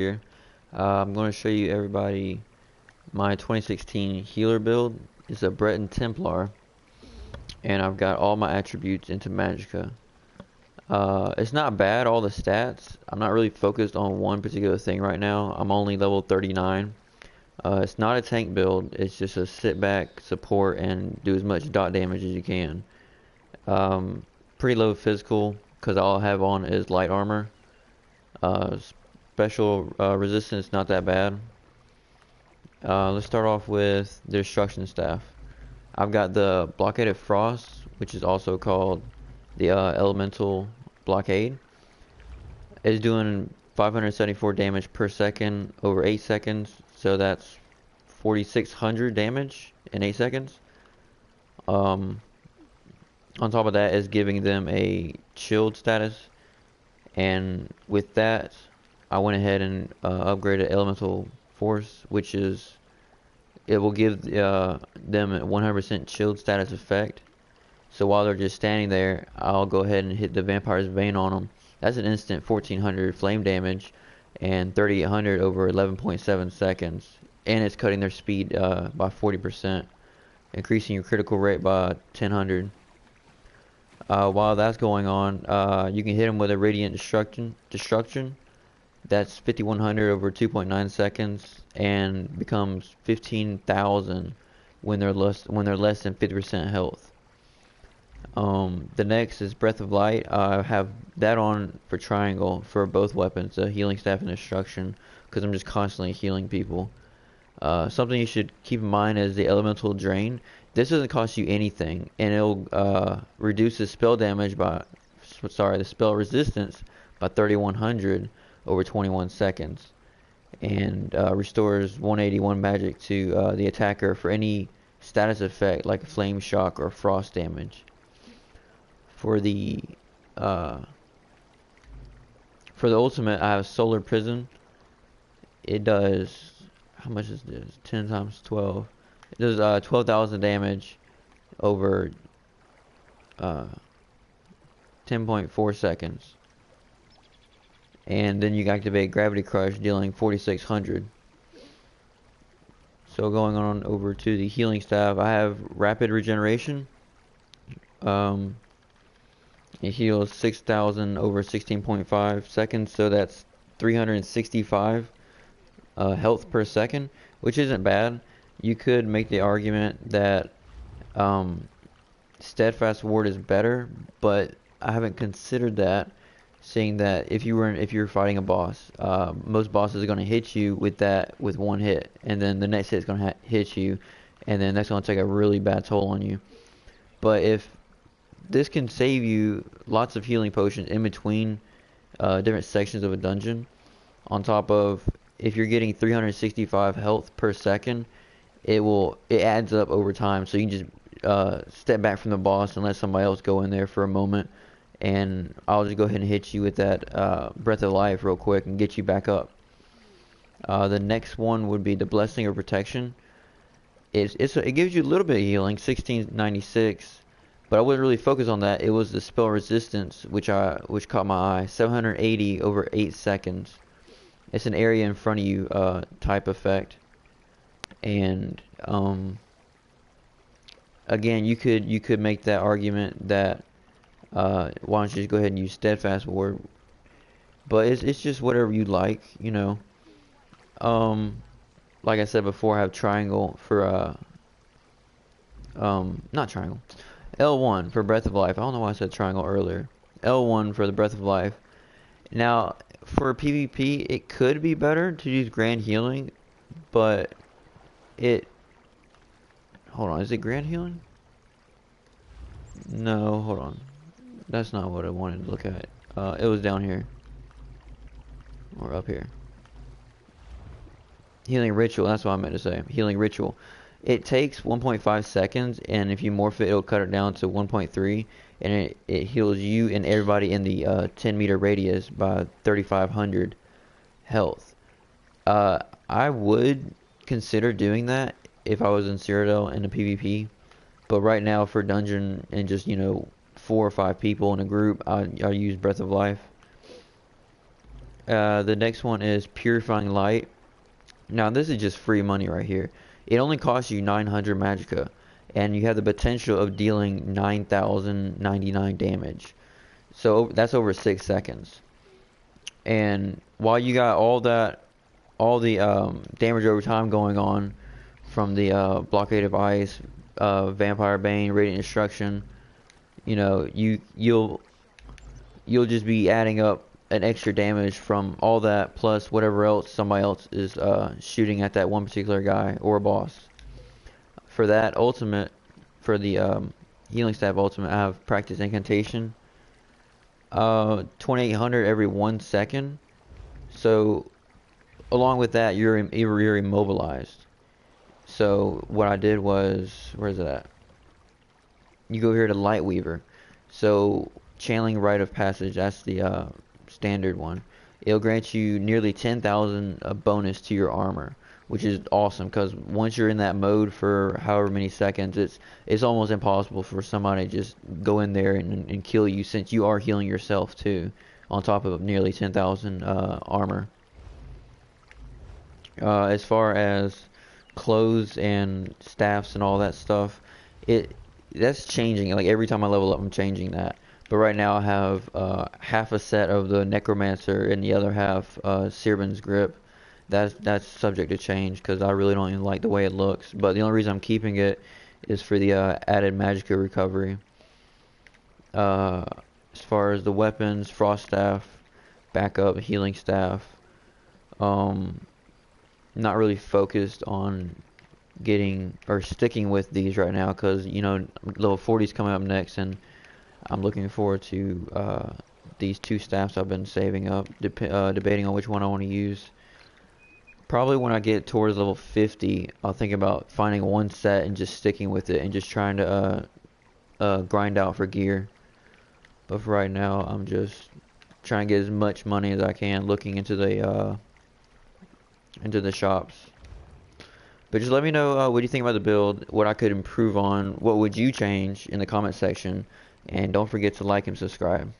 here. I'm going to show you everybody my 2016 healer build. It's a Breton Templar, and I've got all my attributes into Magicka. It's not bad, all the stats. I'm not really focused on one particular thing right now. I'm only level 39. It's not a tank build. It's just a sit back, support, and do as much dot damage as you can. Pretty low physical, because all I have on is light armor. Special resistance, not that bad. Let's start off with the destruction staff. I've got the blockaded frost, which is also called the elemental blockade. It's doing 574 damage per second over 8 seconds, so that's 4,600 damage in 8 seconds. On top of that is giving them a chilled status, and with that I went ahead and upgraded elemental force, which is it will give them a 100% chilled status effect. So while they're just standing there, I'll go ahead and hit the vampire's vein on them. That's an instant 1400 flame damage and 3800 over 11.7 seconds, and it's cutting their speed by 40%, increasing your critical rate by 1000. While that's going on, you can hit them with a radiant destruction. That's 5100 over 2.9 seconds and becomes 15,000 when they're less than 50% health. The next is Breath of Light. I have that on for triangle for both weapons, healing staff and destruction, because I'm just constantly healing people. Something you should keep in mind is the elemental drain. This doesn't cost you anything, and it'll reduce the spell damage by, the spell resistance by 3100 over 21 seconds, and restores 181 magic to the attacker for any status effect like flame shock or frost damage. For the ultimate, I have Solar Prison. It does, how much is this? 10 times 12. It does 12,000 damage over 10.4 seconds. And then you activate Gravity Crush, dealing 4,600. So going on over to the healing staff, I have Rapid Regeneration. It heals 6,000 over 16.5 seconds, so that's 365 health per second, which isn't bad. You could make the argument that Steadfast Ward is better, but I haven't considered that, seeing that if you're fighting a boss, most bosses are going to hit you with one hit, and then the next hit is going to hit you, and then that's going to take a really bad toll on you. But if this can save you lots of healing potions in between different sections of a dungeon, on top of if you're getting 365 health per second, it adds up over time, so you can just step back from the boss and let somebody else go in there for a moment, and I'll just go ahead and hit you with that Breath of Life real quick and get you back up. The next one would be the Blessing of Protection. It gives you a little bit of healing, 1696, but I wouldn't really focus on that. It was the spell resistance which caught my eye, 780 over 8 seconds. It's an area in front of you type effect, and again, you could make that argument that why don't you just go ahead and use Steadfast Ward, but it's just whatever you like, you know. Like I said before, I have triangle for not triangle, L1 for Breath of Life. I don't know why I said triangle earlier. L1 for the Breath of Life. Now, for PvP, it could be better to use Grand Healing, but hold on, is it Grand Healing? No, hold on. That's not what I wanted to look at. It was down here. Or up here. Healing Ritual, that's what I meant to say. Healing Ritual. It takes 1.5 seconds, and if you morph it, it'll cut it down to 1.3, and it heals you and everybody in the 10 meter radius by 3,500 health. I would consider doing that if I was in Cyrodiil in a PvP, but right now for dungeon and just, you know, 4 or 5 people in a group, I use Breath of Life. The next one is Purifying Light. Now this is just free money right here. It only costs you 900 magicka, and you have the potential of dealing 9,099 damage. So that's over 6 seconds. And while you got all that, all the damage over time going on from the Blockade of Ice, Vampire Bane, Radiant Destruction, you know, you'll just be adding up an extra damage from all that plus whatever else somebody else is shooting at that one particular guy or boss. For that ultimate, for the healing staff ultimate, I have practice incantation. 2800 every 1 second. So along with that, you're immobilized. So what I did was, where's it at? You go here to Lightweaver. So channeling Rite of Passage, that's the standard one. It'll grant you nearly 10,000 bonus to your armor, which is awesome because once you're in that mode for however many seconds, it's almost impossible for somebody to just go in there and kill you, since you are healing yourself too, on top of nearly 10,000 armor. As far as clothes and staffs and all that stuff, that's changing. Like every time I level up, I'm changing that. But right now I have half a set of the Necromancer and the other half Sirban's Grip. That's subject to change because I really don't even like the way it looks. But the only reason I'm keeping it is for the added Magicka recovery. As far as the weapons, Frost Staff, backup, Healing Staff. Not really focused on getting or sticking with these right now because, you know, level 40 is coming up next, and I'm looking forward to these two staffs I've been saving up, debating on which one I want to use. Probably when I get towards level 50, I'll think about finding one set and just sticking with it and just trying to grind out for gear. But for right now, I'm just trying to get as much money as I can, looking into the shops. But just let me know what you think about the build, what I could improve on, what would you change in the comment section, and don't forget to like and subscribe.